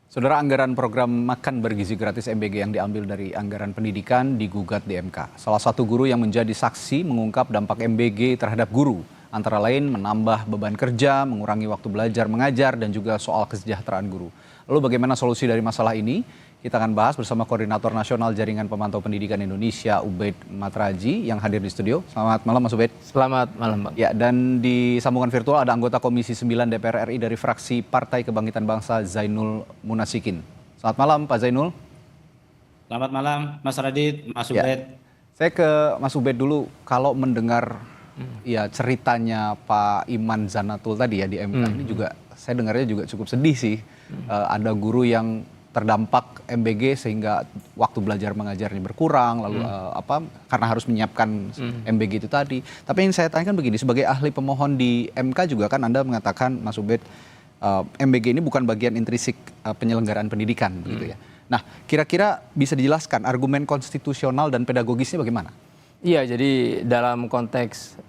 Saudara, anggaran program makan bergizi gratis MBG yang diambil dari anggaran pendidikan digugat di MK. Salah satu guru yang menjadi saksi mengungkap dampak MBG terhadap guru, antara lain menambah beban kerja, mengurangi waktu belajar mengajar, dan juga soal kesejahteraan guru. Lalu bagaimana solusi dari masalah ini? Kita akan bahas bersama Koordinator Nasional Jaringan Pemantau Pendidikan Indonesia, Ubaid Matraji, yang hadir di studio. Selamat malam, Mas Ubaid. Selamat malam, Bang. Ya, dan di sambungan virtual ada anggota Komisi 9 DPR RI dari fraksi Partai Kebangkitan Bangsa, Zainul Munasikin. Selamat malam, Pak Zainul. Selamat malam, Mas Radit, Mas Ya, Ubaid. saya ke Mas Ubaid dulu. Kalau mendengar ya ceritanya Pak Iman Zanatul tadi ya di MK ini juga saya dengarnya juga cukup sedih sih. Ada guru yang terdampak MBG sehingga waktu belajar mengajarnya berkurang, lalu karena harus menyiapkan MBG itu tadi. Tapi yang saya tanyakan begini, sebagai ahli pemohon di MK juga kan Anda mengatakan, Mas Ubaid, MBG ini bukan bagian intrinsik penyelenggaraan pendidikan, begitu ya. Nah, kira-kira bisa dijelaskan argumen konstitusional dan pedagogisnya bagaimana? Iya, jadi dalam konteks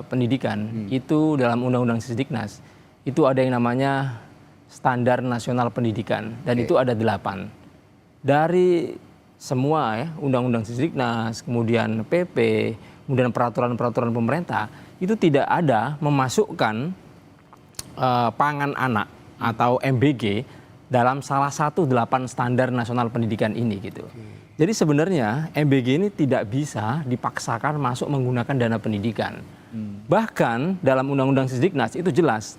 pendidikan itu dalam Undang-Undang Sisdiknas itu ada yang namanya Standar Nasional Pendidikan, dan itu ada 8. Dari semua ya, Undang-Undang Sisdiknas, kemudian PP, kemudian peraturan-peraturan pemerintah, itu tidak ada memasukkan pangan anak atau MBG dalam salah satu 8 Standar Nasional Pendidikan ini gitu. Jadi sebenarnya MBG ini tidak bisa dipaksakan masuk menggunakan dana pendidikan. Bahkan dalam Undang-Undang Sisdiknas itu jelas,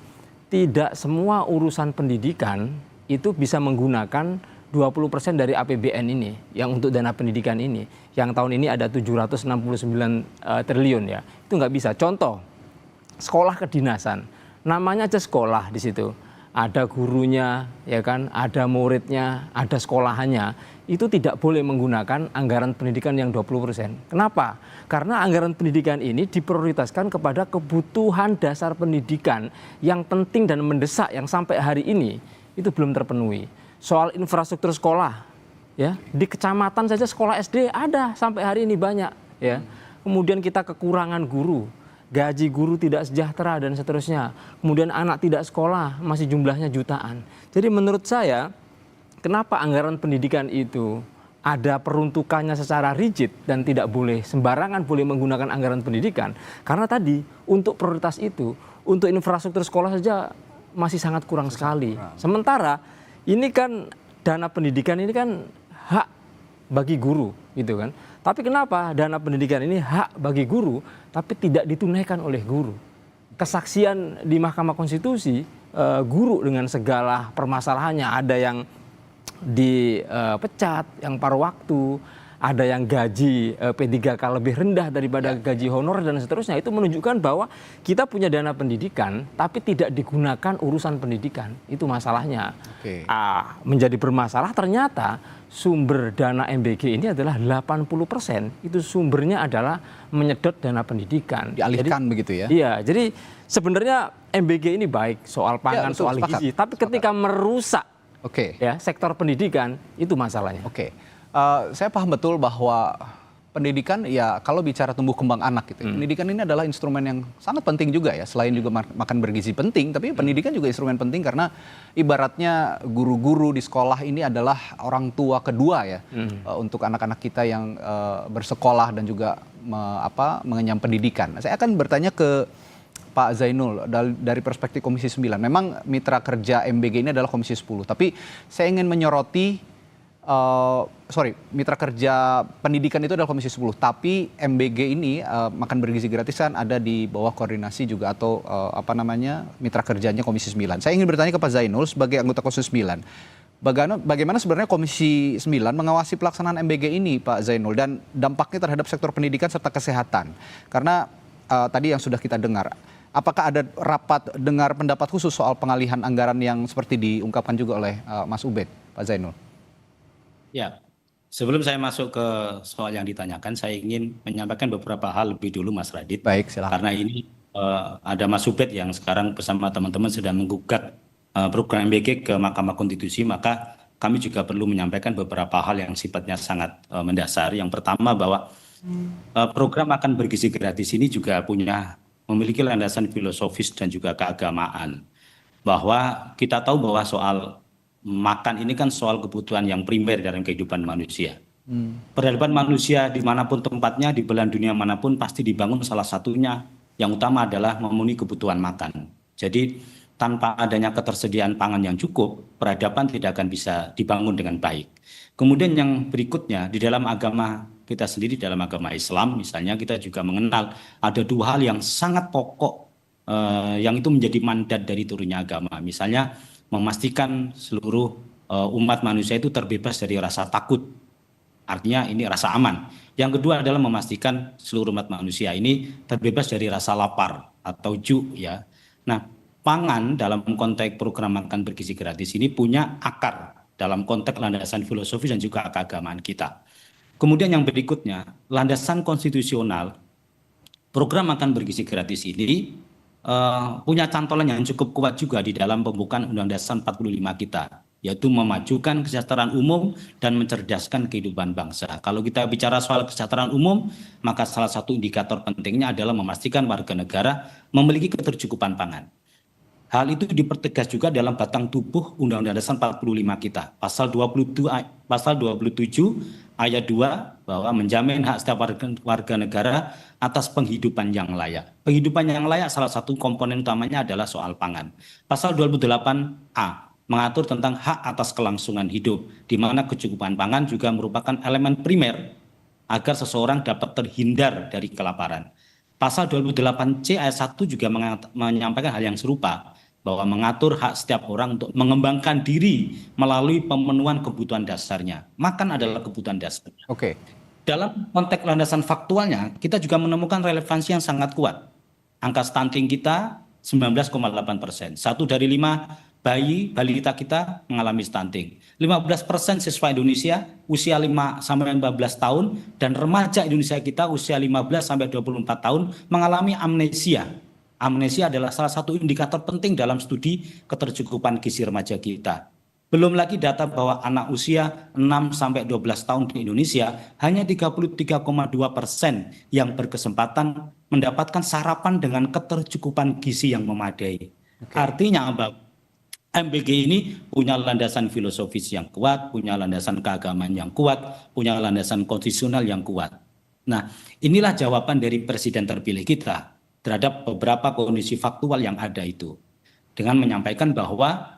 tidak semua urusan pendidikan itu bisa menggunakan 20% dari APBN ini yang untuk dana pendidikan ini. Yang tahun ini ada 769 triliun ya. Itu nggak bisa. Contoh, sekolah kedinasan. Namanya aja sekolah di situ. Ada gurunya, ya kan, ada muridnya, ada sekolahannya. Itu tidak boleh menggunakan anggaran pendidikan yang 20%. Kenapa? Karena anggaran pendidikan ini diprioritaskan kepada kebutuhan dasar pendidikan yang penting dan mendesak yang sampai hari ini itu belum terpenuhi. Soal infrastruktur sekolah, ya, di kecamatan saja sekolah SD ada sampai hari ini banyak, ya. Kemudian kita kekurangan guru, gaji guru tidak sejahtera dan seterusnya. Kemudian anak tidak sekolah masih jumlahnya jutaan. Jadi menurut saya, kenapa anggaran pendidikan itu ada peruntukannya secara rigid dan tidak boleh sembarangan boleh menggunakan anggaran pendidikan? Karena tadi untuk prioritas itu, untuk infrastruktur sekolah saja masih sangat kurang sekali. Sementara ini kan dana pendidikan ini kan hak bagi guru gitu kan. Tapi kenapa dana pendidikan ini hak bagi guru tapi tidak ditunaikan oleh guru? Kesaksian di Mahkamah Konstitusi, guru dengan segala permasalahannya, ada yang dipecat, yang paruh waktu, ada yang gaji P3K lebih rendah daripada gaji honor dan seterusnya. Itu menunjukkan bahwa kita punya dana pendidikan tapi tidak digunakan urusan pendidikan. Itu masalahnya. Menjadi bermasalah ternyata sumber dana MBG ini adalah 80%. Itu sumbernya adalah menyedot dana pendidikan. Dialihkan begitu ya? Iya, jadi sebenarnya MBG ini baik soal pangan, soal gizi. Tapi ketika merusak ya, sektor pendidikan, itu masalahnya. Saya paham betul bahwa pendidikan ya kalau bicara tumbuh kembang anak gitu. Pendidikan ini adalah instrumen yang sangat penting juga ya. Selain juga makan bergizi penting, tapi pendidikan juga instrumen penting karena ibaratnya guru-guru di sekolah ini adalah orang tua kedua ya untuk anak-anak kita yang bersekolah dan juga mengenyam pendidikan. Saya akan bertanya ke Pak Zainul dari perspektif Komisi 9. Memang mitra kerja MBG ini adalah Komisi 10, tapi saya ingin menyoroti mitra kerja pendidikan itu adalah Komisi 10, tapi MBG ini makan bergizi gratisan ada di bawah koordinasi juga atau mitra kerjanya Komisi 9. Saya ingin bertanya ke Pak Zainul sebagai anggota Komisi 9. Bagaimana sebenarnya Komisi 9 mengawasi pelaksanaan MBG ini, Pak Zainul, dan dampaknya terhadap sektor pendidikan serta kesehatan? Karena tadi yang sudah kita dengar, apakah ada rapat dengar pendapat khusus soal pengalihan anggaran yang seperti diungkapkan juga oleh Mas Ubaid, Pak Zainul? Ya, sebelum saya masuk ke soal yang ditanyakan, saya ingin menyampaikan beberapa hal lebih dulu, Mas Radit. Baik, silakan. Karena ini ada Mas Ubaid yang sekarang bersama teman-teman sedang menggugat program MBG ke Mahkamah Konstitusi, maka kami juga perlu menyampaikan beberapa hal yang sifatnya sangat mendasar. Yang pertama bahwa program makan bergizi gratis ini juga memiliki landasan filosofis dan juga keagamaan. Bahwa kita tahu bahwa soal makan ini kan soal kebutuhan yang primer dalam kehidupan manusia. Peradaban manusia dimanapun tempatnya, di belahan dunia manapun pasti dibangun salah satunya yang utama adalah memenuhi kebutuhan makan. Jadi tanpa adanya ketersediaan pangan yang cukup, peradaban tidak akan bisa dibangun dengan baik. Kemudian yang berikutnya, di dalam agama kita sendiri, dalam agama Islam misalnya, kita juga mengenal ada dua hal yang sangat pokok yang itu menjadi mandat dari turunnya agama. Misalnya memastikan seluruh umat manusia itu terbebas dari rasa takut. Artinya ini rasa aman. Yang kedua adalah memastikan seluruh umat manusia ini terbebas dari rasa lapar atau ju ya. Nah, pangan dalam konteks program makan bergizi gratis ini punya akar dalam konteks landasan filosofis dan juga keagamaan kita. Kemudian yang berikutnya, landasan konstitusional program makan bergizi gratis ini punya cantolan yang cukup kuat juga di dalam pembukaan Undang-Undang Dasar 45 kita, yaitu memajukan kesejahteraan umum dan mencerdaskan kehidupan bangsa. Kalau kita bicara soal kesejahteraan umum, maka salah satu indikator pentingnya adalah memastikan warga negara memiliki ketercukupan pangan. Hal itu dipertegas juga dalam batang tubuh Undang-Undang Dasar 45 kita. Pasal 27 ayat 2 bahwa menjamin hak setiap warga negara atas penghidupan yang layak. Penghidupan yang layak salah satu komponen utamanya adalah soal pangan. Pasal 28A mengatur tentang hak atas kelangsungan hidup, di mana kecukupan pangan juga merupakan elemen primer agar seseorang dapat terhindar dari kelaparan. Pasal 28C ayat 1 juga menyampaikan hal yang serupa, bahwa mengatur hak setiap orang untuk mengembangkan diri melalui pemenuhan kebutuhan dasarnya. Makan adalah kebutuhan dasar. Oke. Dalam konteks landasan faktualnya, kita juga menemukan relevansi yang sangat kuat. Angka stunting kita 19,8%. 1 dari 5 balita kita mengalami stunting. 15% siswa Indonesia usia 5 sampai 14 tahun dan remaja Indonesia kita usia 15 sampai 24 tahun mengalami amnesia. Amnesia adalah salah satu indikator penting dalam studi ketercukupan gizi remaja kita. Belum lagi data bahwa anak usia 6 sampai 12 tahun di Indonesia hanya 33,2% yang berkesempatan mendapatkan sarapan dengan ketercukupan gizi yang memadai. Artinya MBG ini punya landasan filosofis yang kuat, punya landasan keagamaan yang kuat, punya landasan konstitusional yang kuat. Nah, inilah jawaban dari presiden terpilih kita terhadap beberapa kondisi faktual yang ada itu. Dengan menyampaikan bahwa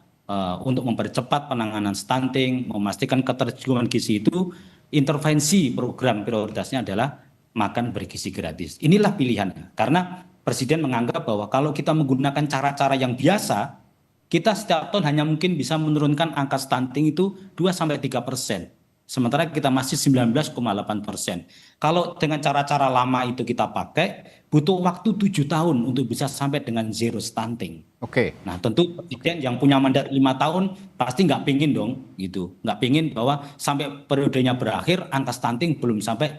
untuk mempercepat penanganan stunting, memastikan ketercukupan gizi itu, intervensi program prioritasnya adalah makan bergizi gratis. Inilah pilihannya. Karena presiden menganggap bahwa kalau kita menggunakan cara-cara yang biasa, kita setiap tahun hanya mungkin bisa menurunkan angka stunting itu 2-3%. Sementara kita masih 19,8%. Kalau dengan cara-cara lama itu kita pakai, butuh waktu 7 tahun untuk bisa sampai dengan zero stunting. Oke. Nah, tentu presiden yang punya mandat 5 tahun pasti nggak pingin dong, gitu. Nggak pingin bahwa sampai periodenya berakhir angka stunting belum sampai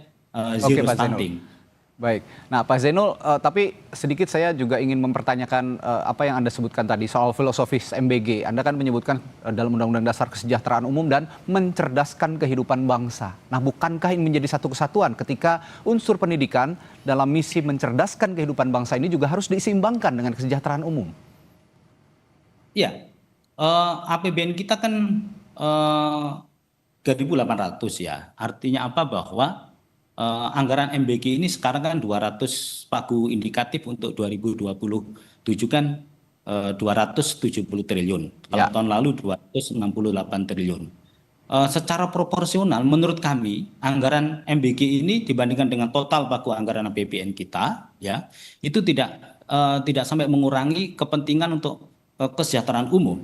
zero stunting. Baik. Nah, Pak Zainul, tapi sedikit saya juga ingin mempertanyakan apa yang Anda sebutkan tadi soal filosofis MBG. Anda kan menyebutkan dalam Undang-Undang Dasar Kesejahteraan Umum dan mencerdaskan kehidupan bangsa. Nah, bukankah ini menjadi satu kesatuan ketika unsur pendidikan dalam misi mencerdaskan kehidupan bangsa ini juga harus diseimbangkan dengan kesejahteraan umum? Iya, APBN kita kan 3.800 ya. Artinya apa? Bahwa anggaran MBG ini sekarang kan 200 pagu indikatif untuk 2027 kan 270 triliun. Kalau tahun lalu 268 triliun. Secara proporsional menurut kami anggaran MBG ini dibandingkan dengan total pagu anggaran APBN kita ya itu tidak sampai mengurangi kepentingan untuk kesejahteraan umum.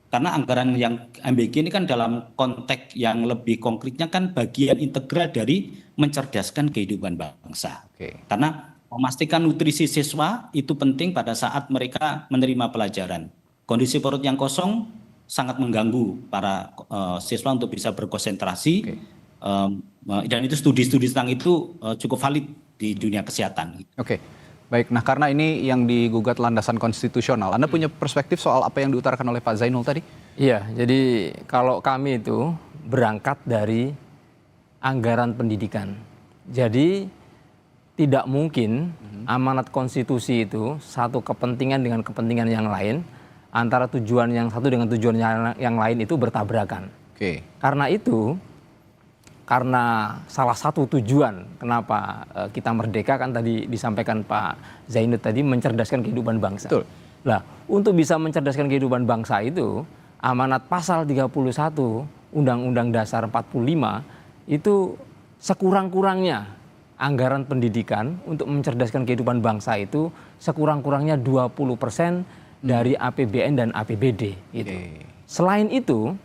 Karena anggaran yang MBG ini kan dalam konteks yang lebih konkretnya kan bagian integral dari mencerdaskan kehidupan bangsa. Karena memastikan nutrisi siswa itu penting pada saat mereka menerima pelajaran. Kondisi perut yang kosong sangat mengganggu para siswa untuk bisa berkonsentrasi. Dan itu studi-studi tentang itu cukup valid di dunia kesehatan. Baik, nah karena ini yang digugat landasan konstitusional, Anda punya perspektif soal apa yang diutarakan oleh Pak Zainul tadi? Iya, jadi kalau kami itu berangkat dari anggaran pendidikan. Jadi tidak mungkin amanat konstitusi itu satu kepentingan dengan kepentingan yang lain antara tujuan yang satu dengan tujuan yang lain itu bertabrakan. Oke. Karena itu, karena salah satu tujuan kenapa kita merdeka kan tadi disampaikan Pak Zainud tadi, mencerdaskan kehidupan bangsa. Betul. Nah, untuk bisa mencerdaskan kehidupan bangsa itu, amanat pasal 31 Undang-Undang Dasar 45 itu sekurang-kurangnya anggaran pendidikan untuk mencerdaskan kehidupan bangsa itu sekurang-kurangnya 20% dari APBN dan APBD. Gitu. Selain itu,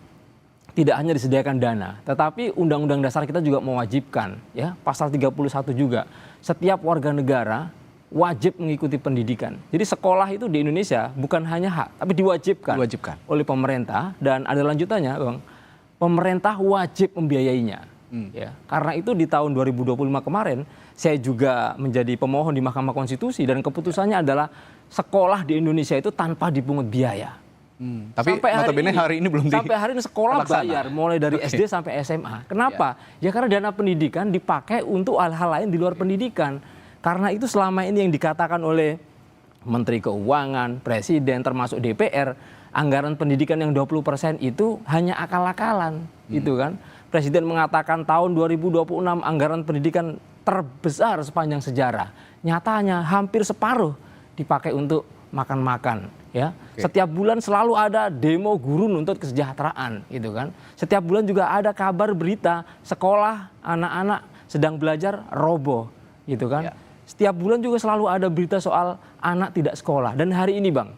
tidak hanya disediakan dana, tetapi Undang-Undang Dasar kita juga mewajibkan, ya, pasal 31 juga, setiap warga negara wajib mengikuti pendidikan. Jadi sekolah itu di Indonesia bukan hanya hak, tapi diwajibkan oleh pemerintah, dan ada lanjutannya, Bang. Pemerintah wajib membiayainya. Ya, karena itu di tahun 2025 kemarin saya juga menjadi pemohon di Mahkamah Konstitusi dan keputusannya adalah sekolah di Indonesia itu tanpa dipungut biaya. Tapi notabene hari ini belum sampai hari ini sekolah terlaksana. bayar mulai dari SD sampai SMA. Kenapa? Ya karena dana pendidikan dipakai untuk hal-hal lain di luar pendidikan. Karena itu selama ini yang dikatakan oleh Menteri Keuangan, Presiden, termasuk DPR, anggaran pendidikan yang 20% itu hanya akal-akalan, gitu kan. Presiden mengatakan tahun 2026 anggaran pendidikan terbesar sepanjang sejarah. Nyatanya hampir separuh dipakai untuk makan-makan, ya. Setiap bulan selalu ada demo guru nuntut kesejahteraan, gitu kan. Setiap bulan juga ada kabar berita sekolah anak-anak sedang belajar roboh, gitu kan. Setiap bulan juga selalu ada berita soal anak tidak sekolah. Dan hari ini, Bang,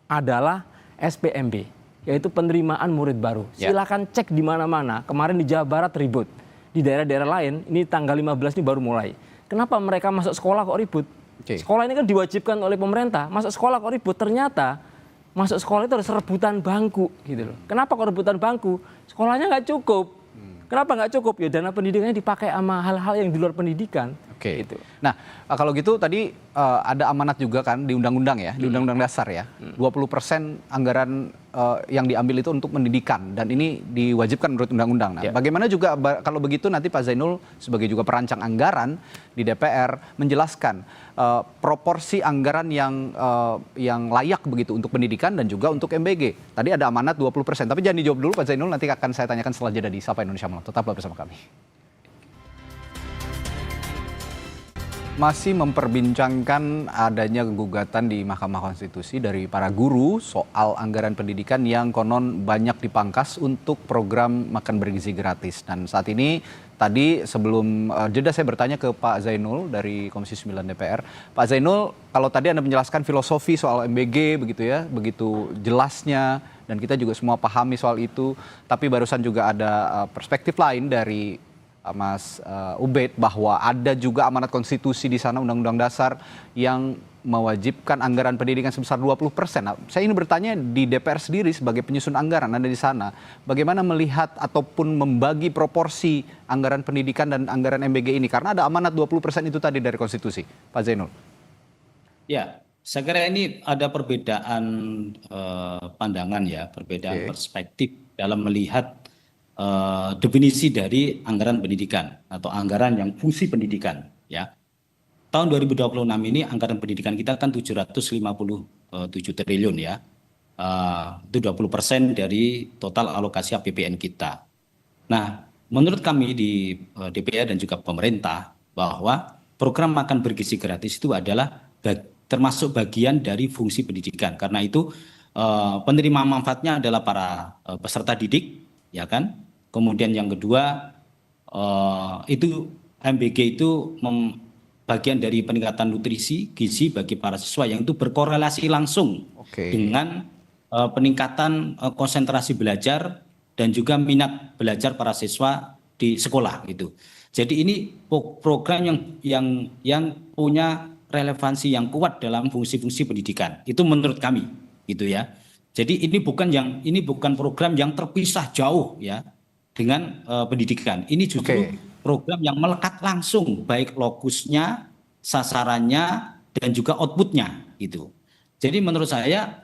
adalah SPMB, yaitu penerimaan murid baru. Silakan cek di mana-mana. Kemarin di Jawa Barat ribut. Di daerah-daerah lain, ini tanggal 15 ini baru mulai. Kenapa mereka masuk sekolah kok ribut? Sekolah ini kan diwajibkan oleh pemerintah. Masuk sekolah kok ribut? Ternyata masuk sekolah itu harus rebutan bangku, gitu loh. Kenapa kok rebutan bangku? Sekolahnya nggak cukup. Kenapa nggak cukup? Ya dana pendidikannya dipakai sama hal-hal yang di luar pendidikan. Gitu. Nah, kalau gitu tadi ada amanat juga kan di undang-undang ya, di undang-undang dasar ya. 20% anggaran yang diambil itu untuk pendidikan dan ini diwajibkan menurut undang-undang. Nah, bagaimana juga kalau begitu nanti Pak Zainul sebagai juga perancang anggaran di DPR menjelaskan proporsi anggaran yang layak begitu untuk pendidikan dan juga untuk MBG. Tadi ada amanat 20%, tapi jangan dijawab dulu Pak Zainul, nanti akan saya tanyakan setelah jeda di Sapa Indonesia Malam. Tetaplah bersama kami. Masih memperbincangkan adanya gugatan di Mahkamah Konstitusi dari para guru soal anggaran pendidikan yang konon banyak dipangkas untuk program makan bergizi gratis. Dan saat ini tadi sebelum jeda saya bertanya ke Pak Zainul dari Komisi 9 DPR. Pak Zainul, kalau tadi Anda menjelaskan filosofi soal MBG begitu ya, begitu jelasnya dan kita juga semua pahami soal itu, tapi barusan juga ada perspektif lain dari Mas Ubed bahwa ada juga amanat konstitusi di sana, Undang-Undang Dasar yang mewajibkan anggaran pendidikan sebesar 20%. Nah, saya ingin bertanya di DPR sendiri sebagai penyusun anggaran Anda di sana, bagaimana melihat ataupun membagi proporsi anggaran pendidikan dan anggaran MBG ini? Karena ada amanat 20% itu tadi dari konstitusi, Pak Zainul. Ya, saya kira ini ada perbedaan pandangan ya, perbedaan perspektif dalam melihat definisi dari anggaran pendidikan atau anggaran yang fungsi pendidikan ya. Tahun 2026 ini anggaran pendidikan kita kan 757 triliun ya. Itu 20% dari total alokasi APBN kita. Nah, menurut kami di DPR dan juga pemerintah bahwa program makan bergizi gratis itu adalah termasuk bagian dari fungsi pendidikan. Karena itu penerima manfaatnya adalah para peserta didik, ya kan? Kemudian yang kedua itu MBG itu bagian dari peningkatan nutrisi gizi bagi para siswa yang itu berkorelasi langsung dengan peningkatan konsentrasi belajar dan juga minat belajar para siswa di sekolah gitu. Jadi ini program yang punya relevansi yang kuat dalam fungsi-fungsi pendidikan. Itu menurut kami gitu ya. Jadi ini bukan program yang terpisah jauh ya dengan pendidikan. Ini justru program yang melekat langsung baik lokusnya, sasarannya dan juga outputnya gitu. Jadi menurut saya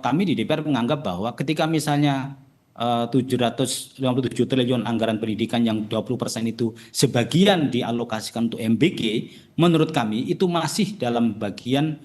kami di DPR menganggap bahwa ketika misalnya 757 triliun anggaran pendidikan yang 20% itu sebagian dialokasikan untuk MBG, menurut kami itu masih dalam bagian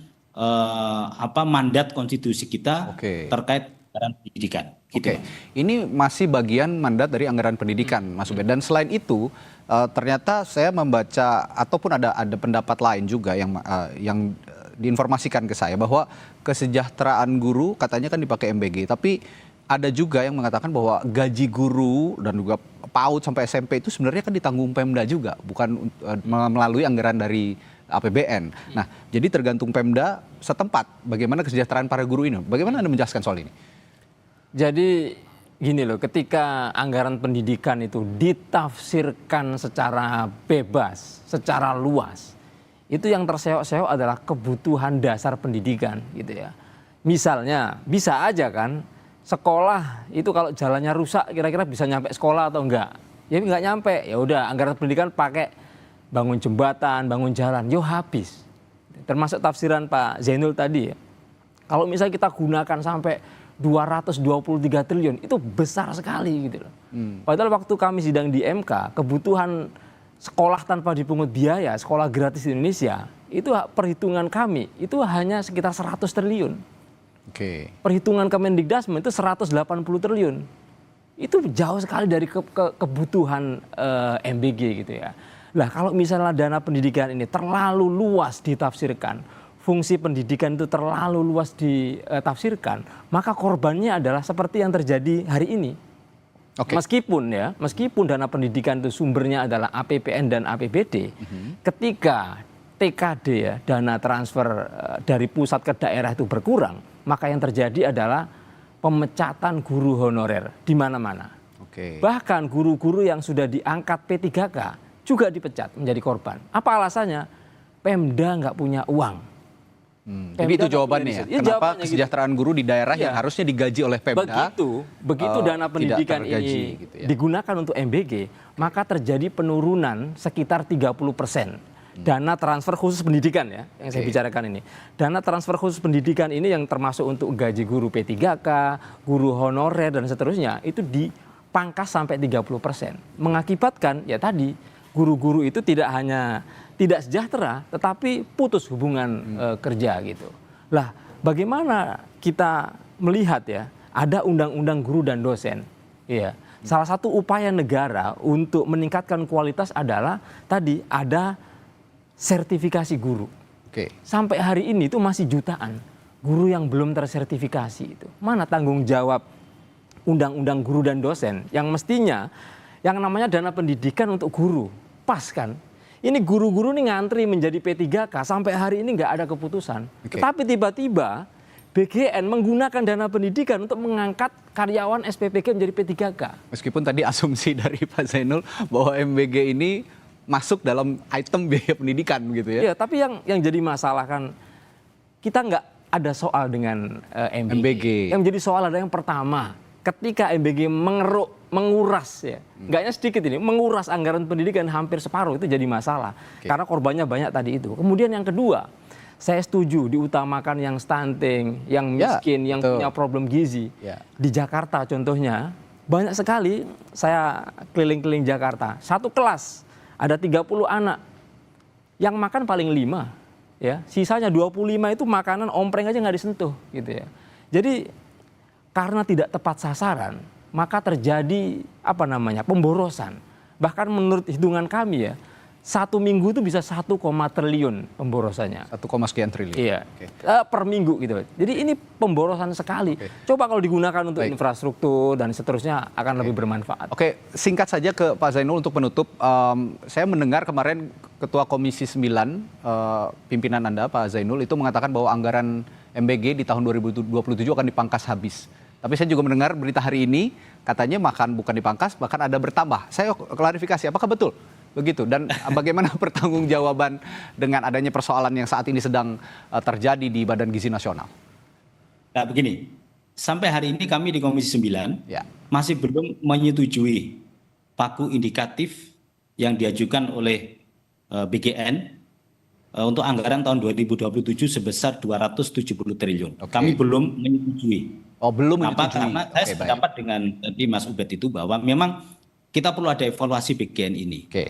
mandat konstitusi kita Oke. terkait anggaran pendidikan. Gitu. Oke, ini masih bagian mandat dari anggaran pendidikan, Mas Ubed. Dan selain itu, ternyata saya membaca ataupun ada pendapat lain juga yang diinformasikan ke saya bahwa kesejahteraan guru katanya kan dipakai MBG, tapi ada juga yang mengatakan bahwa gaji guru dan juga PAUD sampai SMP itu sebenarnya kan ditanggung Pemda juga, bukan melalui anggaran dari APBN. Nah, jadi tergantung Pemda setempat bagaimana kesejahteraan para guru ini. Bagaimana Anda menjelaskan soal ini? Jadi gini loh, ketika anggaran pendidikan itu ditafsirkan secara bebas, secara luas, itu yang terseok-seok adalah kebutuhan dasar pendidikan gitu ya. Misalnya, bisa aja kan sekolah itu kalau jalannya rusak kira-kira bisa nyampe sekolah atau enggak? Ya enggak nyampe. Ya udah anggaran pendidikan pakai bangun jembatan, bangun jalan, yo habis. Termasuk tafsiran Pak Zainul tadi ya. Kalau misalnya kita gunakan sampai 223 triliun itu besar sekali gitu loh. Padahal waktu kami sidang di MK, kebutuhan sekolah tanpa dipungut biaya, sekolah gratis di Indonesia, itu perhitungan kami itu hanya sekitar 100 triliun. Oke. Perhitungan Kemendikbudristek itu 180 triliun. Itu jauh sekali dari kebutuhan MBG gitu ya. Lah kalau misalnya dana pendidikan ini terlalu luas ditafsirkan, fungsi pendidikan itu terlalu luas ditafsirkan, maka korbannya adalah seperti yang terjadi hari ini. Oke. Meskipun dana pendidikan itu sumbernya adalah APBN dan APBD, ketika TKD ya, dana transfer dari pusat ke daerah itu berkurang, maka yang terjadi adalah pemecatan guru honorer di mana-mana. Oke. Bahkan guru-guru yang sudah diangkat P3K juga dipecat menjadi korban. Apa alasannya? Pemda nggak punya uang. Jadi itu jawabannya ya. Ya, Kenapa jawabannya kesejahteraan guru di daerah yang Iya. harusnya digaji oleh Pemda? Begitu dana pendidikan tidak tergaji, ini gitu ya. digunakan untuk MBG, maka terjadi penurunan sekitar 30%. Dana transfer khusus pendidikan ya, yang saya bicarakan ini. Dana transfer khusus pendidikan ini yang termasuk untuk gaji guru P3K, guru honorer dan seterusnya, itu dipangkas sampai 30%. Mengakibatkan ya tadi, guru-guru itu tidak hanya tidak sejahtera, tetapi putus hubungan kerja gitu. Lah, bagaimana kita melihat ya, ada undang-undang guru dan dosen. Iya. Salah satu upaya negara untuk meningkatkan kualitas adalah tadi ada sertifikasi guru. Oke. Sampai hari ini itu masih jutaan guru yang belum tersertifikasi itu. Mana tanggung jawab undang-undang guru dan dosen yang mestinya yang namanya dana pendidikan untuk guru. Pas kan? Ini guru-guru ini ngantri menjadi P3K sampai hari ini nggak ada keputusan. Oke. Tetapi tiba-tiba BGN menggunakan dana pendidikan untuk mengangkat karyawan SPPG menjadi P3K. Meskipun tadi asumsi dari Pak Zainul bahwa MBG ini masuk dalam item biaya pendidikan gitu ya. Iya, tapi yang jadi masalah kan kita nggak ada soal dengan MBG. Yang menjadi soal adalah yang pertama, ketika MBG menguras ya, nggak hanya sedikit ini, menguras anggaran pendidikan hampir separuh itu jadi masalah. Karena korbannya banyak tadi itu. Kemudian yang kedua, saya setuju diutamakan yang stunting, yang miskin, yang betul. punya problem gizi. Ya. Di Jakarta contohnya, banyak sekali saya keliling-keliling Jakarta. Satu kelas ada 30 anak, yang makan paling 5, ya, sisanya 25 itu makanan ompreng aja nggak disentuh, gitu ya. Jadi karena tidak tepat sasaran, maka terjadi pemborosan. Bahkan menurut hitungan kami ya, 1 minggu itu bisa 1, triliun pemborosannya. 1, sekian triliun. Iya, Oke. per minggu gitu. Jadi ini pemborosan sekali. Coba kalau digunakan untuk Baik. infrastruktur dan seterusnya akan lebih bermanfaat. Oke, singkat saja ke Pak Zainul untuk penutup. Saya mendengar kemarin Ketua Komisi 9, pimpinan Anda, Pak Zainul, itu mengatakan bahwa anggaran MBG di tahun 2027 akan dipangkas habis. Tapi saya juga mendengar berita hari ini, katanya bukan dipangkas, bahkan ada bertambah. Saya klarifikasi, apakah betul begitu? Dan bagaimana pertanggungjawaban dengan adanya persoalan yang saat ini sedang terjadi di Badan Gizi Nasional? Nah, begini, sampai hari ini kami di Komisi 9 Ya. masih belum menyetujui pagu indikatif yang diajukan oleh BGN untuk anggaran tahun 2027 sebesar 270 triliun. Oke. Kami belum menyetujui. Oh, belum Kenapa? menyetujui. Karena saya Oke, baik. sependapat dengan tadi Mas Ubed itu bahwa memang kita perlu ada evaluasi BGN ini. Oke.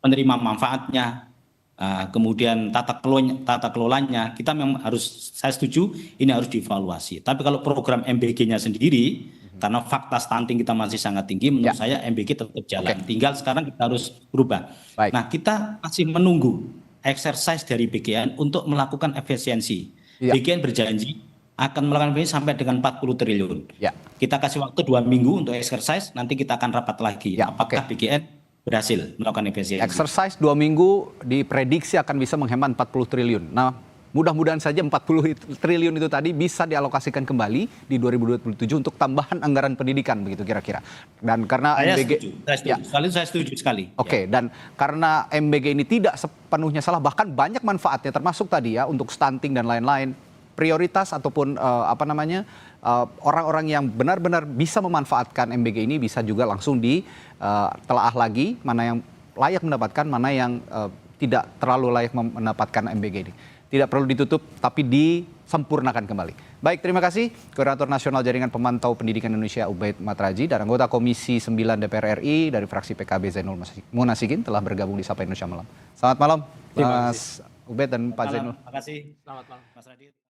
Penerima manfaatnya, kemudian tata kelolanya, kita memang harus, saya setuju ini harus dievaluasi. Tapi kalau program MBG-nya sendiri, karena fakta stunting kita masih sangat tinggi, menurut saya MBG tetap jalan. Tinggal sekarang kita harus berubah. Baik. Nah, kita masih menunggu exercise dari BGN untuk melakukan efisiensi. Ya. BGN berjanji akan melakukan ini sampai dengan 40 triliun. Ya. Kita kasih waktu 2 minggu untuk exercise, nanti kita akan rapat lagi. Ya, Apakah BGN berhasil melakukan efisiensi? Exercise 2 minggu diprediksi akan bisa menghemat 40 triliun. Nah, mudah-mudahan saja 40 triliun itu tadi bisa dialokasikan kembali di 2027 untuk tambahan anggaran pendidikan, begitu kira-kira. Dan karena Saya MBG setuju, saya setuju sekali. Oke, dan karena MBG ini tidak sepenuhnya salah, bahkan banyak manfaatnya, termasuk tadi ya untuk stunting dan lain-lain. Prioritas ataupun orang-orang yang benar-benar bisa memanfaatkan MBG ini bisa juga langsung ditelaah lagi mana yang layak mendapatkan, mana yang tidak terlalu layak mendapatkan MBG ini. Tidak perlu ditutup, tapi disempurnakan kembali. Baik, terima kasih Koordinator Nasional Jaringan Pemantau Pendidikan Indonesia Ubaid Matraji dan anggota Komisi 9 DPR RI dari fraksi PKB Zainul Munasikin telah bergabung di Sapa Indonesia Malam. Selamat malam, Mas Ubaid dan Pak Zainul. Terima kasih. Selamat malam. Mas Radit.